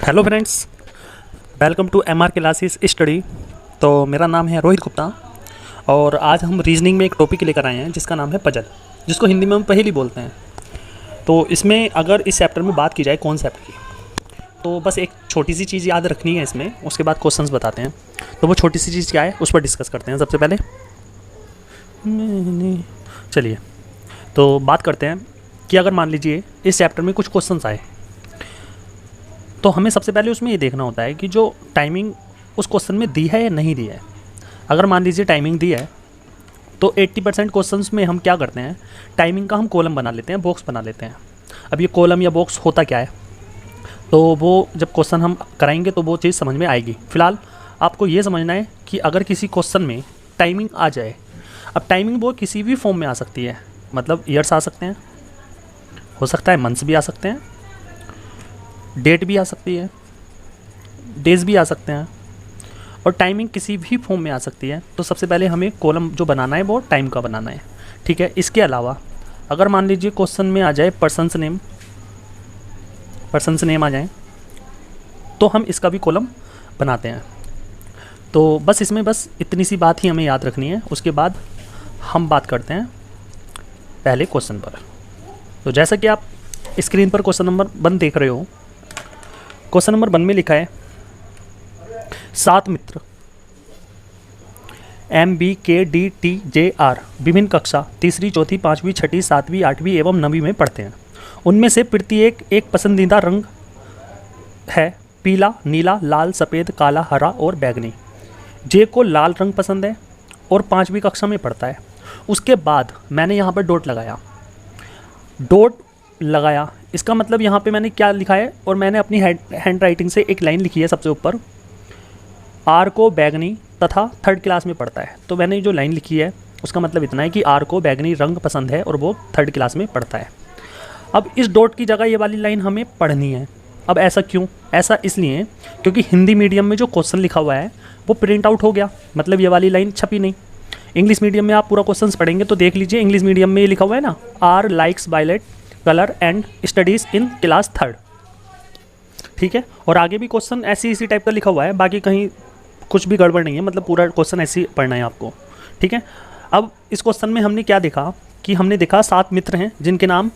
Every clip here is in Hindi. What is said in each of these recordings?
Hello friends, welcome to MR classes study. तो मेरा नाम है रोहित गुप्ता और आज हम रीजनिंग में एक टॉपिक लेकर आए हैं जिसका नाम है पजल, जिसको हिंदी में हम पहेली बोलते हैं। तो इसमें अगर इस चैप्टर में बात की जाए कॉन्सेप्ट की, तो बस एक छोटी सी चीज़ याद रखनी है इसमें, उसके बाद क्वेश्चंस बताते हैं। तो वो छोटी सी चीज़ क्या है उस पर डिस्कस करते हैं। सबसे पहले चलिए तो बात करते हैं कि अगर मान लीजिए इस चैप्टर में कुछ क्वेश्चंस आए, तो हमें सबसे पहले उसमें ये देखना होता है कि जो टाइमिंग उस क्वेश्चन में दी है या नहीं दी है। अगर मान लीजिए टाइमिंग दी है तो 80% क्वेश्चंस में हम क्या करते हैं, टाइमिंग का हम कॉलम बना लेते हैं, बॉक्स बना लेते हैं। अब ये कॉलम या बॉक्स होता क्या है, तो वो जब क्वेश्चन हम कराएंगे तो वो चीज़ समझ में आएगी। फिलहाल आपको ये समझना है कि अगर किसी क्वेश्चन में टाइमिंग आ जाए, अब टाइमिंग वो किसी भी फॉर्म में आ सकती है, मतलब ईयर्स आ सकते हैं, हो सकता है मंथ्स भी आ सकते हैं, डेट भी आ सकती है, डेज भी आ सकते हैं, और टाइमिंग किसी भी फॉर्म में आ सकती है। तो सबसे पहले हमें कॉलम जो बनाना है वो टाइम का बनाना है, ठीक है। इसके अलावा अगर मान लीजिए क्वेश्चन में आ जाए पर्सन्स नेम आ जाए, तो हम इसका भी कॉलम बनाते हैं। तो बस इसमें बस इतनी सी बात ही हमें याद रखनी है। उसके बाद हम बात करते हैं पहले क्वेश्चन पर। तो जैसा कि आप स्क्रीन पर क्वेश्चन नंबर 1 देख रहे हो, क्वेश्चन नंबर 1 में लिखा है 7 मित्र MBKDTJR विभिन्न कक्षा 3री, 4थी, 5वीं, 6ठी, 7वीं, 8वीं एवं 9वीं में पढ़ते हैं। उनमें से प्रत्येक एक पसंदीदा रंग है, पीला, नीला, लाल, सफ़ेद, काला, हरा और बैंगनी। जे को लाल रंग पसंद है और 5वीं कक्षा में पढ़ता है। उसके बाद मैंने यहाँ पर डॉट लगाया, इसका मतलब यहाँ पे मैंने क्या लिखा है, और मैंने अपनी हैंड राइटिंग से एक लाइन लिखी है सबसे ऊपर, आर को बैंगनी तथा 3rd क्लास में पढ़ता है। तो मैंने जो लाइन लिखी है उसका मतलब इतना है कि आर को बैंगनी रंग पसंद है और वो 3rd क्लास में पढ़ता है। अब इस डॉट की जगह ये वाली लाइन हमें पढ़नी है। अब ऐसा क्यों? ऐसा इसलिए क्योंकि हिंदी मीडियम में जो क्वेश्चन लिखा हुआ है वो प्रिंट आउट हो गया, मतलब ये वाली लाइन छपी नहीं। इंग्लिश मीडियम में आप पूरा क्वेश्चन पढ़ेंगे तो देख लीजिए, इंग्लिश मीडियम में ये लिखा हुआ है ना, R likes violet colour and studies in class 3rd, ठीक है। और आगे भी क्वेश्चन ऐसी इसी टाइप का लिखा हुआ है, बाकी कहीं कुछ भी गड़बड़ नहीं है, मतलब पूरा क्वेश्चन ऐसे ही पढ़ना है आपको, ठीक है। अब इस क्वेश्चन में हमने क्या देखा कि हमने देखा 7 मित्र हैं जिनके नाम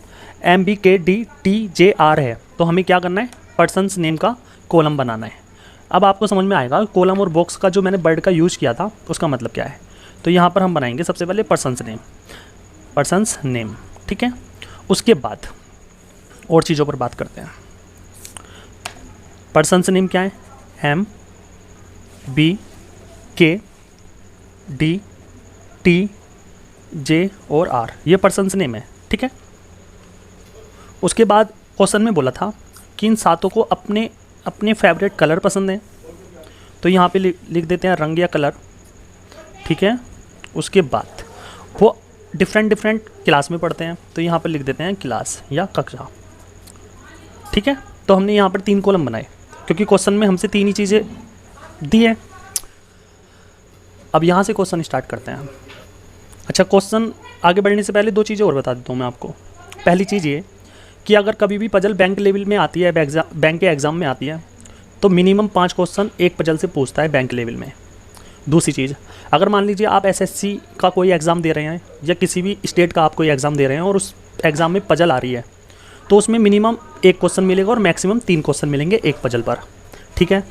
MBKDTJR है। तो हमें क्या करना है, पर्सन्स नेम का कॉलम बनाना है। अब आपको समझ में आएगा कॉलम और बॉक्स का जो मैंने वर्ड का यूज़ किया था उसका मतलब क्या है। तो यहाँ पर हम बनाएंगे सबसे पहले पर्सन्स नेम, ठीक है। उसके बाद और चीज़ों पर बात करते हैं। पर्सन्स नेम क्या है, MBKDTJ और R, ये पर्सन्स नेम है, ठीक है। उसके बाद क्वेश्चन में बोला था कि इन 7 को अपने अपने फेवरेट कलर पसंद है, तो यहाँ पे लिख देते हैं रंग या कलर, ठीक है। उसके बाद वो डिफरेंट क्लास में पढ़ते हैं, तो यहाँ पर लिख देते हैं क्लास या कक्षा, ठीक है। तो हमने यहाँ पर 3 कॉलम बनाए क्योंकि क्वेश्चन में हमसे 3 ही चीज़ें दी है। अब यहाँ से क्वेश्चन स्टार्ट करते हैं। अच्छा, क्वेश्चन आगे बढ़ने से पहले 2 चीज़ें और बता देता हूँ मैं आपको। पहली चीज़ ये कि अगर कभी भी पजल बैंक लेवल में आती है, बैंक के एग्ज़ाम में आती है, तो मिनिमम 5 क्वेश्चन एक पजल से पूछता है बैंक लेवल में। दूसरी चीज़, अगर मान लीजिए आप SSC का कोई एग्ज़ाम दे रहे हैं या किसी भी स्टेट का आप कोई एग्ज़ाम दे रहे हैं और उस एग्ज़ाम में पजल आ रही है, तो उसमें मिनिमम 1 क्वेश्चन मिलेगा और मैक्सिमम 3 क्वेश्चन मिलेंगे एक पजल पर, ठीक है।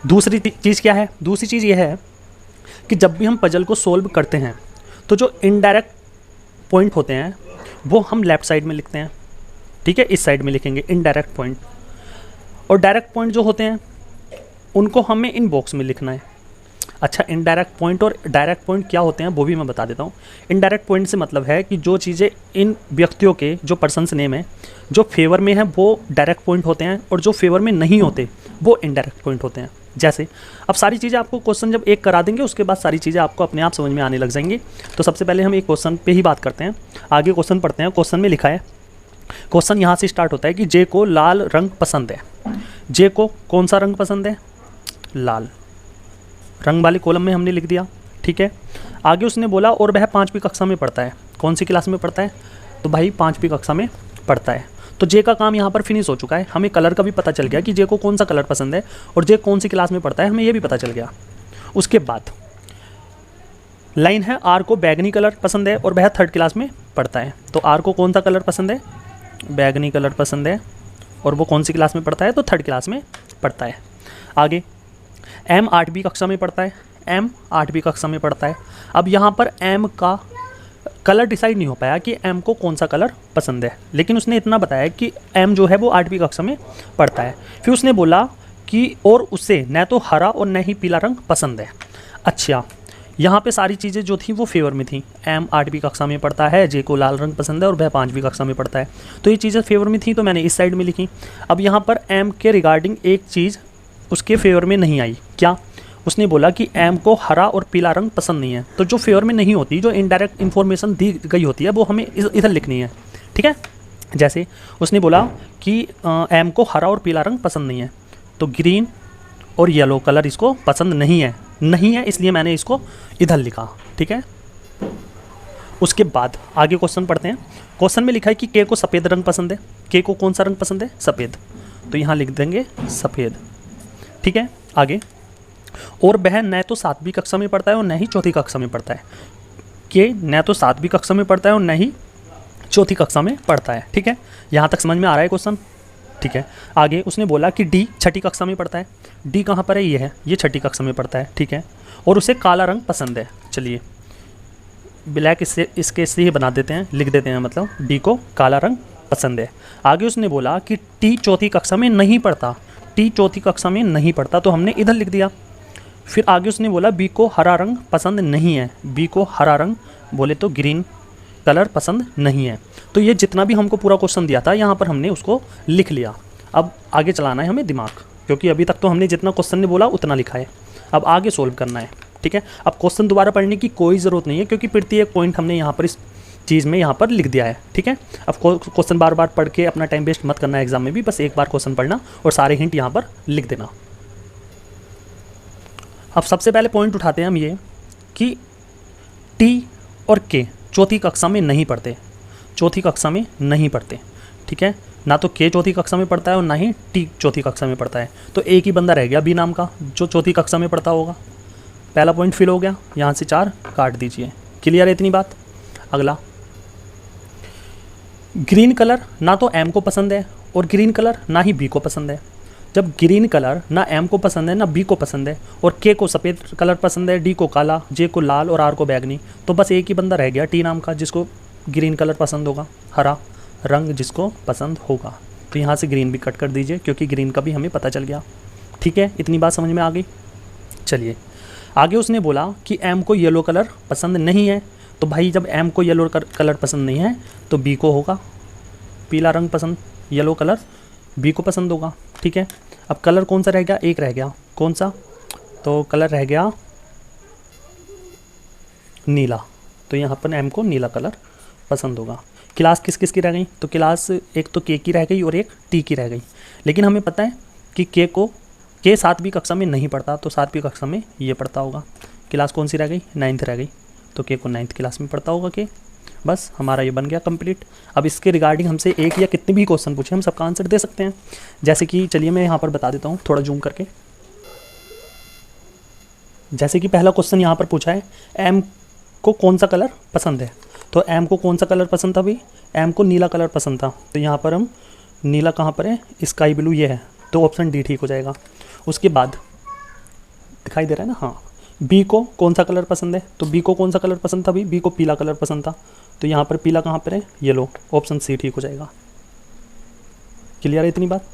दूसरी चीज़ क्या है, दूसरी चीज़ ये है कि जब भी हम पजल को सोल्व करते हैं तो जो इनडायरेक्ट पॉइंट होते हैं वो हम लेफ़्ट साइड में लिखते हैं, ठीक है। इस साइड में लिखेंगे इनडायरेक्ट पॉइंट, और डायरेक्ट पॉइंट जो होते हैं उनको हमें इन बॉक्स में लिखना है। अच्छा, इनडायरेक्ट पॉइंट और डायरेक्ट पॉइंट क्या होते हैं वो भी मैं बता देता हूँ। इनडायरेक्ट पॉइंट से मतलब है कि जो चीज़ें इन व्यक्तियों के जो पर्सन्स नेम है जो फेवर में है वो डायरेक्ट पॉइंट होते हैं, और जो फेवर में नहीं होते वो इनडायरेक्ट पॉइंट होते हैं। जैसे अब सारी चीज़ें आपको क्वेश्चन जब एक करा देंगे उसके बाद सारी चीज़ें आपको अपने आप समझ में आने लग जाएंगी। तो सबसे पहले हम एक क्वेश्चन पे ही बात करते हैं, आगे क्वेश्चन पढ़ते हैं। क्वेश्चन में लिखा है, क्वेश्चन यहाँ से स्टार्ट होता है कि जे को लाल रंग पसंद है। जे को कौन सा रंग पसंद है, लाल रंग वाले कॉलम में हमने लिख दिया, ठीक है। आगे उसने बोला और वह 5वीं कक्षा में पढ़ता है। कौन सी क्लास में पढ़ता है, तो भाई 5वीं कक्षा में पढ़ता है। तो जे का काम यहाँ पर फिनिश हो चुका है। हमें कलर का भी पता चल गया कि जे को कौन सा कलर पसंद है और जे कौन सी क्लास में पढ़ता है, हमें ये भी पता चल गया। उसके बाद लाइन है, आर को बैगनी कलर पसंद है और वह 3rd क्लास में पढ़ता है। तो आर को कौन सा कलर पसंद है? बैगनी कलर पसंद है और वो कौन सी क्लास में पढ़ता है? तो 3rd क्लास में पढ़ता है। आगे एम 8वीं कक्षा में पढ़ता है, एम 8वीं कक्षा में पढ़ता है। अब यहाँ पर एम का कलर डिसाइड नहीं हो पाया कि एम को कौन सा कलर पसंद है, लेकिन उसने इतना बताया कि एम जो है वो 8वीं कक्षा में पढ़ता है। फिर उसने बोला कि और उसे न तो हरा और न ही पीला रंग पसंद है। अच्छा, यहाँ पे सारी चीज़ें जो थी वो फेवर में थी। एम 8वीं कक्षा में पढ़ता है, जे को लाल रंग पसंद है और वह 5वीं कक्षा में पढ़ता है। तो ये चीज़ें फेवर में थी, तो मैंने इस साइड में लिखी। अब यहाँ पर एम के रिगार्डिंग एक चीज़ उसके फेवर में नहीं आई। क्या? उसने बोला कि एम को हरा और पीला रंग पसंद नहीं है। तो जो फेवर में नहीं होती, जो इनडायरेक्ट इन्फॉर्मेशन दी गई होती है, वो हमें इधर लिखनी है। ठीक है, जैसे उसने बोला कि एम को हरा और पीला रंग पसंद नहीं है, तो ग्रीन और येलो कलर इसको पसंद नहीं है, इसलिए मैंने इसको इधर लिखा। ठीक है, उसके बाद आगे क्वेश्चन पढ़ते हैं। क्वेश्चन में लिखा है कि के को सफ़ेद रंग पसंद है। के को कौन सा रंग पसंद है? सफ़ेद। तो यहाँ लिख देंगे सफ़ेद। ठीक है, आगे और वह न तो 7वीं कक्षा में पढ़ता है और न ही 4थी कक्षा में पढ़ता है। के न तो 7वीं कक्षा में पढ़ता है और न ही 4थी कक्षा में पढ़ता है। ठीक है, यहाँ तक समझ में आ रहा है क्वेश्चन? ठीक है, आगे उसने बोला कि डी 6ठी कक्षा में पढ़ता है। डी कहाँ पर है? ये है, ये 6ठी कक्षा में पढ़ता है। ठीक है, और उसे काला रंग पसंद है। चलिए ब्लैक इसके से ही बना देते हैं, लिख देते हैं, मतलब डी को काला रंग पसंद है। आगे उसने बोला कि टी 4थी कक्षा में नहीं पढ़ता। टी 4थी कक्षा में नहीं पढ़ता, तो हमने इधर लिख दिया। फिर आगे उसने बोला बी को हरा रंग पसंद नहीं है। बी को हरा रंग बोले तो ग्रीन कलर पसंद नहीं है। तो ये जितना भी हमको पूरा क्वेश्चन दिया था, यहाँ पर हमने उसको लिख लिया। अब आगे चलाना है हमें दिमाग, क्योंकि अभी तक तो हमने जितना क्वेश्चन ने बोला उतना लिखा है। अब आगे सोल्व करना है। ठीक है, अब क्वेश्चन दोबारा पढ़ने की कोई ज़रूरत नहीं है, क्योंकि प्रत्येक पॉइंट हमने यहाँ पर इस चीज़ में यहाँ पर लिख दिया है। ठीक है, अब क्वेश्चन बार बार पढ़ के अपना टाइम वेस्ट मत करना है एग्जाम में भी, बस एक बार क्वेश्चन पढ़ना और सारे हिंट यहाँ पर लिख देना। अब सबसे पहले पॉइंट उठाते हैं हम ये कि टी और के 4थी कक्षा में नहीं पढ़ते। 4थी कक्षा में नहीं पढ़ते। ठीक है, ना तो के 4थी कक्षा में पढ़ता है और ना ही टी 4थी कक्षा में पढ़ता है। तो एक ही बंदा रह गया बी नाम का, जो 4थी कक्षा में पढ़ता होगा। पहला पॉइंट फिल हो गया, यहाँ से 4 काट दीजिए। क्लियर है इतनी बात? अगला, ग्रीन कलर ना तो एम को पसंद है और ग्रीन कलर ना ही बी को पसंद है। जब ग्रीन कलर ना एम को पसंद है ना बी को पसंद है और के को सफ़ेद कलर पसंद है, डी को काला, जे को लाल और आर को बैगनी, तो बस एक ही बंदा रह गया टी नाम का, जिसको ग्रीन कलर पसंद होगा, हरा रंग जिसको पसंद होगा। तो यहाँ से ग्रीन भी कट कर दीजिए, क्योंकि ग्रीन का भी हमें पता चल गया। ठीक है, इतनी बात समझ में आ गई? चलिए आगे उसने बोला कि एम को येलो कलर पसंद नहीं है। तो भाई जब एम को येलो कलर पसंद नहीं है, तो बी को होगा पीला रंग पसंद, येलो कलर बी को पसंद होगा। ठीक है, अब कलर कौन सा रह गया? एक रह गया, कौन सा? तो कलर रह गया नीला। तो यहाँ पर एम को नीला कलर पसंद होगा। क्लास किस किस की रह गई? तो क्लास एक तो के की रह गई और एक टी की रह गई। लेकिन हमें पता है कि के 7वीं कक्षा में नहीं पढ़ता, तो 7वीं कक्षा में ये पढ़ता होगा। क्लास कौन सी रह गई? 9th रह गई, तो के को 9th क्लास में पढ़ता होगा के। बस हमारा ये बन गया कंप्लीट। अब इसके रिगार्डिंग हमसे एक या कितने भी क्वेश्चन पूछे, हम सबका आंसर दे सकते हैं। जैसे कि चलिए मैं यहाँ पर बता देता हूँ थोड़ा जूम करके। जैसे कि पहला क्वेश्चन यहाँ पर पूछा है, एम को कौन सा कलर पसंद है। तो एम को कौन सा कलर पसंद था भाई? एम को नीला कलर पसंद था। तो यहाँ पर हम नीला कहाँ पर है? स्काई ब्लू ये है, तो ऑप्शन डी ठीक हो जाएगा। उसके बाद दिखाई दे रहा है ना? हाँ, बी को कौन सा कलर पसंद है? तो बी को कौन सा कलर पसंद था भाई? बी को पीला कलर पसंद था। तो यहाँ पर पीला कहाँ पर है? येलो, ऑप्शन सी ठीक हो जाएगा। क्लियर है इतनी बात?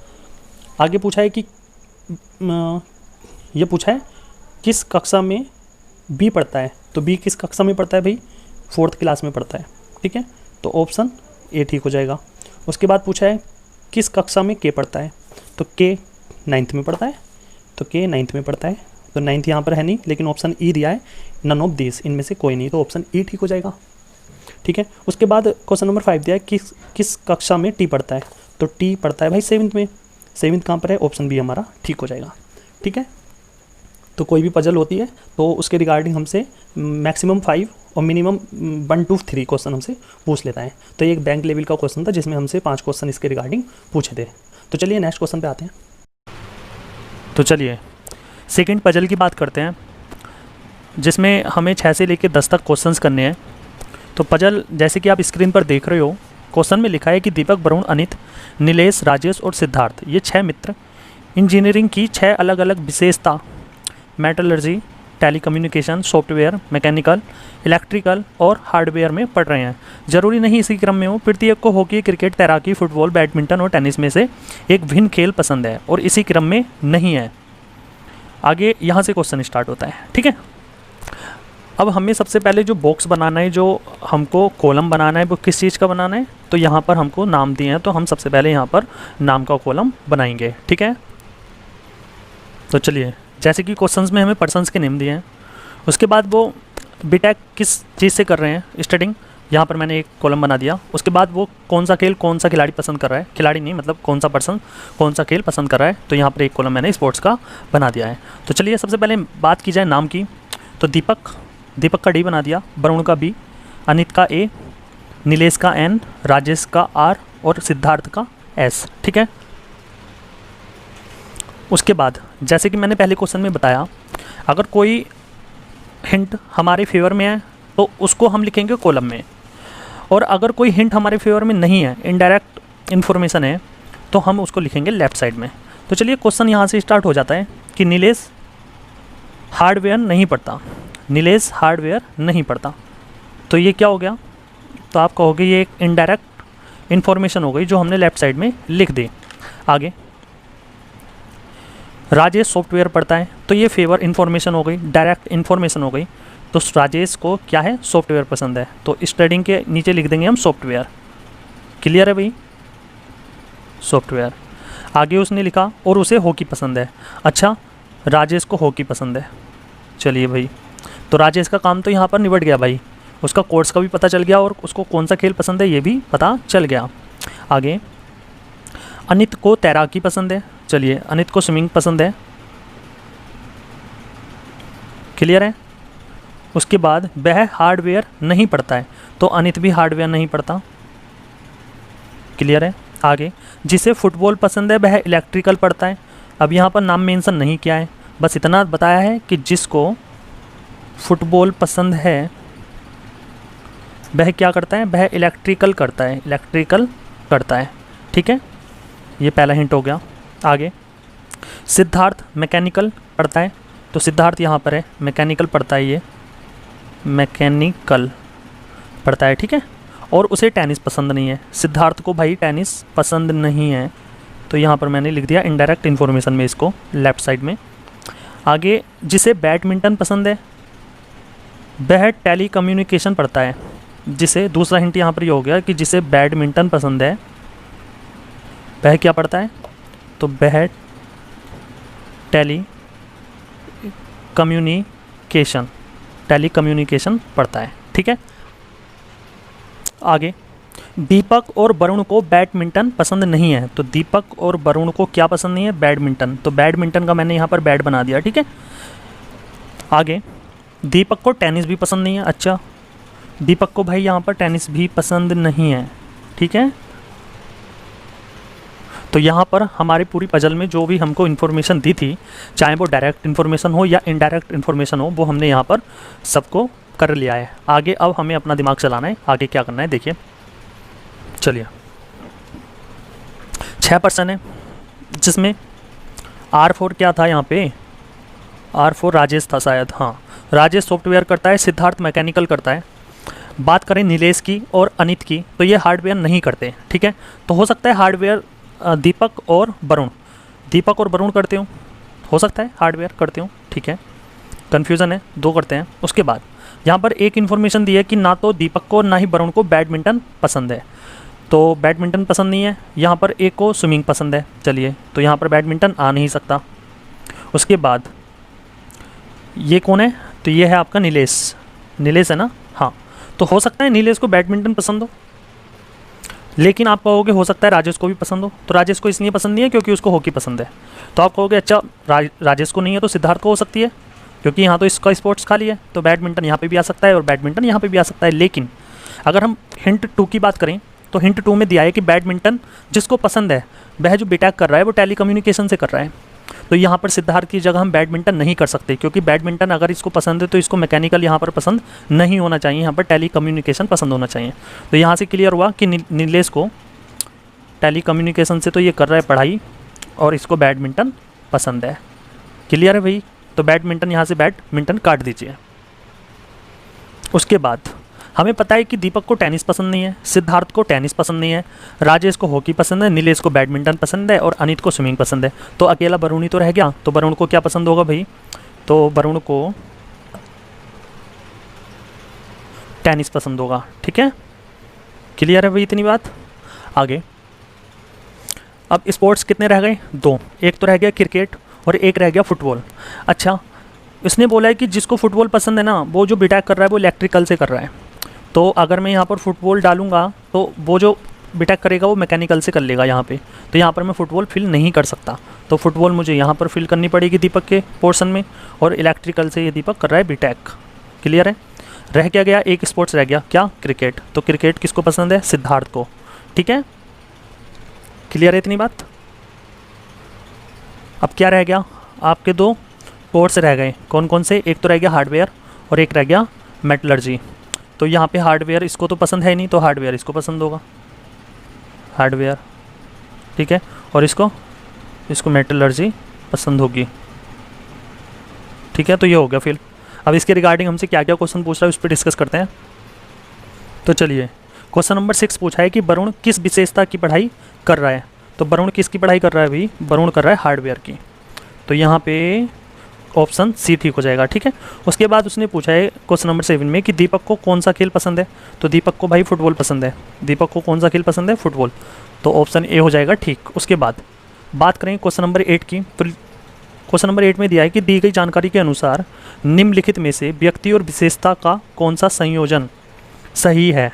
आगे पूछा है कि ये पूछा है किस कक्षा में बी पढ़ता है। तो बी किस कक्षा में पढ़ता है भाई? 4th क्लास में पढ़ता है। ठीक है, तो ऑप्शन ए ठीक हो जाएगा। उसके बाद पूछा है किस कक्षा में के पढ़ता है। तो के 9th में पढ़ता है, तो के 9th में पढ़ता है। तो 9th यहाँ पर है नहीं, लेकिन ऑप्शन ई दिया है, नन ऑफ दिस, इनमें से कोई नहीं, तो ऑप्शन ई ठीक हो जाएगा। ठीक है, उसके बाद क्वेश्चन नंबर 5 दिया है किस कक्षा में टी पढ़ता है। तो टी पढ़ता है भाई 7th में। 7th कहाँ पर है? ऑप्शन बी हमारा ठीक हो जाएगा। ठीक है, तो कोई भी पजल होती है तो उसके रिगार्डिंग हमसे मैक्सिमम 5 और मिनिमम 1 to 3 क्वेश्चन हमसे पूछ लेता है। तो ये एक बैंक लेवल का क्वेश्चन था जिसमें हमसे 5 क्वेश्चन इसके रिगार्डिंग पूछे थे। तो चलिए नेक्स्ट क्वेश्चन पे आते हैं। तो चलिए सेकंड पजल की बात करते हैं, जिसमें हमें 6 से लेकर 10 तक क्वेश्चंस करने हैं। तो पजल जैसे कि आप स्क्रीन पर देख रहे हो, क्वेश्चन में लिखा है कि दीपक, वरुण, अनित, नीलेश, राजेश और सिद्धार्थ, ये 6 मित्र इंजीनियरिंग की 6 अलग अलग विशेषता, metallurgy, telecommunication, software, mechanical, electrical और हार्डवेयर में पढ़ रहे हैं। जरूरी नहीं इसी क्रम में हो, प्रत्येक को हॉकी, क्रिकेट, तैराकी, फुटबॉल, बैडमिंटन और टेनिस में से एक भिन्न खेल पसंद है और इसी क्रम में नहीं है। आगे यहाँ से क्वेश्चन स्टार्ट होता है, ठीक है। अब हमें सबसे पहले जो बॉक्स बनाना है, जो हमको कॉलम बनाना है, वो किस चीज़ का बनाना है? तो यहाँ पर हमको नाम दिए हैं, तो हम सबसे पहले यहाँ पर नाम का कॉलम बनाएंगे, ठीक है। तो चलिए, जैसे कि क्वेश्चंस में हमें पर्सन्स के नेम दिए हैं, उसके बाद वो बीटेक किस चीज़ से कर रहे हैं स्टडिंग, यहाँ पर मैंने एक कॉलम बना दिया। उसके बाद वो कौन सा खेल, कौन सा खिलाड़ी पसंद कर रहा है, खिलाड़ी नहीं मतलब कौन सा पर्सन कौन सा खेल पसंद कर रहा है, तो यहाँ पर एक कॉलम मैंने स्पोर्ट्स का बना दिया है। तो चलिए सबसे पहले बात की जाए नाम की, तो दीपक का डी बना दिया, वरुण का बी, अनित का ए, नीलेश का एन, राजेश का आर और सिद्धार्थ का एस, ठीक है। उसके बाद जैसे कि मैंने पहले क्वेश्चन में बताया, अगर कोई हिंट हमारे फेवर में है तो उसको हम लिखेंगे कॉलम में, और अगर कोई हिंट हमारे फेवर में नहीं है, इनडायरेक्ट इन्फॉर्मेशन है, तो हम उसको लिखेंगे लेफ़्ट साइड में। तो चलिए क्वेश्चन यहाँ से स्टार्ट हो जाता है कि नीलेश हार्डवेयर नहीं पढ़ता, नीलेश हार्डवेयर नहीं पढ़ता। तो ये क्या हो गया? तो आप कहोगे ये एक इनडायरेक्ट इन्फॉर्मेशन हो गई जो हमने लेफ़्ट साइड में लिख दी। आगे राजेश सॉफ्टवेयर पढ़ता है, तो ये फेवर इन्फॉर्मेशन हो गई, डायरेक्ट इन्फॉर्मेशन हो गई। तो राजेश को क्या है? सॉफ्टवेयर पसंद है, तो स्टडिंग के नीचे लिख देंगे हम सॉफ्टवेयर। क्लियर है भाई? सॉफ्टवेयर। आगे उसने लिखा और उसे हॉकी पसंद है। अच्छा, राजेश को हॉकी पसंद है। चलिए भाई, तो राजेश का काम तो यहाँ पर निबट गया भाई, उसका कोर्स का भी पता चल गया और उसको कौन सा खेल पसंद है ये भी पता चल गया। आगे अनित को तैराकी पसंद है। चलिए, अनित को स्विमिंग पसंद है। क्लियर है? उसके बाद वह हार्डवेयर नहीं पढ़ता है, तो अनित भी हार्डवेयर नहीं पढ़ता। क्लियर है? आगे जिसे फुटबॉल पसंद है वह इलेक्ट्रिकल पढ़ता है। अब यहाँ पर नाम मेंशन नहीं किया है, बस इतना बताया है कि जिसको फुटबॉल पसंद है वह क्या करता है? वह इलेक्ट्रिकल करता है, इलेक्ट्रिकल करता है, ठीक है। ये पहला हिंट हो गया। आगे सिद्धार्थ मैकेनिकल पढ़ता है, तो सिद्धार्थ यहाँ पर है, मैकेनिकल पढ़ता है, ये मैकेनिकल पढ़ता है, ठीक है। और उसे टेनिस पसंद नहीं है, सिद्धार्थ को भाई टेनिस पसंद नहीं है, तो यहाँ पर मैंने लिख दिया इनडायरेक्ट इन्फॉर्मेशन में इसको लेफ़्ट साइड में। आगे जिसे बैडमिंटन पसंद है वह टेली कम्युनिकेशन पढ़ता है। जिसे, दूसरा हिंट यहाँ पर ये हो गया कि जिसे बैडमिंटन पसंद है वह क्या पढ़ता है? तो वह टेली कम्युनिकेशन पढ़ता है, ठीक है। आगे दीपक और वरुण को बैडमिंटन पसंद नहीं है, तो दीपक और वरुण को क्या पसंद नहीं है? बैडमिंटन। तो बैडमिंटन का मैंने यहाँ पर बैड बना दिया, ठीक है। आगे दीपक को टेनिस भी पसंद नहीं है। अच्छा, दीपक को भाई यहाँ पर टेनिस भी पसंद नहीं है, ठीक है। तो यहाँ पर हमारी पूरी पजल में जो भी हमको इन्फॉर्मेशन दी थी, चाहे वो डायरेक्ट इन्फॉर्मेशन हो या इनडायरेक्ट इन्फॉर्मेशन हो, वो हमने यहाँ पर सबको कर लिया है। आगे अब हमें अपना दिमाग चलाना है, आगे क्या करना है देखिए। चलिए, 6% है, जिसमें R4 क्या था यहाँ पे? R4 राजेश था शायद, हाँ। राजेश सॉफ्टवेयर करता है, सिद्धार्थ मैकेनिकल करता है। बात करें नीलेश की और अनित की, तो ये हार्डवेयर नहीं करते, ठीक है। तो हो सकता है हार्डवेयर दीपक और वरुण करते हो सकता है हार्डवेयर करते हो, ठीक है। कन्फ्यूज़न है, 2 करते हैं। उसके बाद यहाँ पर एक इन्फॉर्मेशन दी है कि ना तो दीपक को ना ही वरुण को बैडमिंटन पसंद है, तो बैडमिंटन पसंद नहीं है। यहाँ पर एक को स्विमिंग पसंद है। चलिए, तो यहाँ पर बैडमिंटन आ नहीं सकता। उसके बाद ये कौन है? तो ये है आपका नीलेश है ना, हाँ। तो हो सकता है नीलेश को बैडमिंटन पसंद हो, लेकिन आप कहोगे हो सकता है राजेश को भी पसंद हो। तो राजेश को इसलिए पसंद नहीं है क्योंकि उसको हॉकी पसंद है। तो आप कहोगे अच्छा राजेश को नहीं है तो सिद्धार्थ को हो सकती है, क्योंकि यहाँ तो इसका स्पोर्ट्स खाली है, तो बैडमिंटन यहाँ पे भी आ सकता है और बैडमिंटन यहाँ पे भी आ सकता है। लेकिन अगर हम हिंट 2 की बात करें तो हिंट 2 में दिया है कि बैडमिंटन जिसको पसंद है वह जो बीटेक कर रहा है वो टेली कम्युनिकेशन से कर रहा है। तो यहाँ पर सिद्धार्थ की जगह हम बैडमिंटन नहीं कर सकते, क्योंकि बैडमिंटन अगर इसको पसंद है तो इसको मैकेनिकल यहाँ पर पसंद नहीं होना चाहिए, यहाँ पर टेली कम्युनिकेशन पसंद होना चाहिए। तो यहाँ से क्लियर हुआ कि नीलेश को टेली कम्युनिकेशन से तो ये कर रहा है पढ़ाई और इसको बैडमिंटन पसंद है। क्लियर है भाई? तो बैडमिंटन, यहाँ से बैडमिंटन काट दीजिए। उसके बाद हमें पता है कि दीपक को टेनिस पसंद नहीं है, सिद्धार्थ को टेनिस पसंद नहीं है, राजेश को हॉकी पसंद है, नीलेश को बैडमिंटन पसंद है और अनित को स्विमिंग पसंद है। तो अकेला वरुण ही तो रह गया। तो वरुण को क्या पसंद होगा भाई? तो वरुण को टेनिस पसंद होगा। ठीक है, क्लियर है भाई इतनी बात? आगे अब स्पोर्ट्स कितने रह गए? 2। एक तो रह गया क्रिकेट और एक रह गया फुटबॉल। अच्छा, इसने बोला है कि जिसको फुटबॉल पसंद है ना, वो जो बीटेक कर रहा है वो इलेक्ट्रिकल से कर रहा है। तो अगर मैं यहाँ पर फुटबॉल डालूँगा तो वो जो बीटेक करेगा वो मैकेनिकल से कर लेगा यहाँ पे। तो यहाँ पर मैं फ़ुटबॉल फिल नहीं कर सकता, तो फुटबॉल मुझे यहाँ पर फिल करनी पड़ेगी दीपक के पोर्शन में, और इलेक्ट्रिकल से ये दीपक कर रहा है बीटेक। क्लियर है? रह क्या गया? एक स्पोर्ट्स रह गया, क्या? क्रिकेट। तो क्रिकेट किसको पसंद है? सिद्धार्थ को। ठीक है, क्लियर है इतनी बात? अब क्या रह गया? आपके 2 कोर्स रह गए। कौन कौन से? एक तो रह गया हार्डवेयर और एक रह गया मेटलर्जी। तो यहाँ पे हार्डवेयर इसको तो पसंद है नहीं, तो हार्डवेयर इसको पसंद होगा, हार्डवेयर। ठीक है, और इसको मेटलर्जी पसंद होगी। ठीक है, तो ये हो गया फिल। अब इसके रिगार्डिंग हमसे क्या क्या क्वेश्चन पूछ रहा है उस पर डिस्कस करते हैं। तो चलिए, क्वेश्चन नंबर 6 पूछा है कि वरुण किस विशेषता की पढ़ाई कर रहा है। तो वरुण किसकी पढ़ाई कर रहा है भाई? वरुण कर रहा है हार्डवेयर की। तो यहाँ पे ऑप्शन सी ठीक हो जाएगा। ठीक है, उसके बाद उसने पूछा है क्वेश्चन नंबर 7 में कि दीपक को कौन सा खेल पसंद है। तो दीपक को भाई फुटबॉल पसंद है। दीपक को कौन सा खेल पसंद है? फुटबॉल। तो ऑप्शन ए हो जाएगा ठीक। उसके बाद बात करें क्वेश्चन नंबर 8 की, तो क्वेश्चन नंबर 8 में दिया है कि दी गई जानकारी के अनुसार निम्नलिखित में से व्यक्ति और विशेषता का कौन सा संयोजन सही है।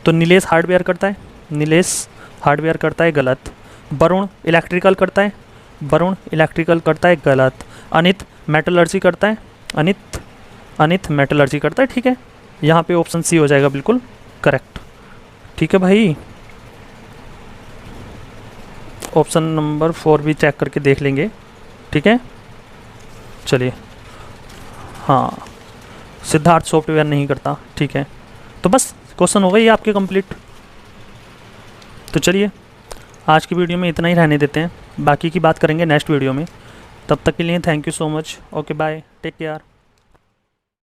तो नीलेश हार्डवेयर करता है, नीलेश हार्डवेयर करता है, गलत। वरुण इलेक्ट्रिकल करता है, वरुण इलेक्ट्रिकल करता है, गलत। अनित मेटलर्जी करता है, अनित मेटलर्जी करता है। ठीक है, यहाँ पे ऑप्शन सी हो जाएगा बिल्कुल करेक्ट। ठीक है भाई, ऑप्शन नंबर 4 भी चेक करके देख लेंगे। ठीक है, चलिए। हाँ, सिद्धार्थ सॉफ्टवेयर नहीं करता। ठीक है, तो बस क्वेश्चन हो गए आपके कंप्लीट। तो चलिए, आज की वीडियो में इतना ही रहने देते हैं, बाकी की बात करेंगे नेक्स्ट वीडियो में। तब तक के लिए thank you so much. Okay bye, take care.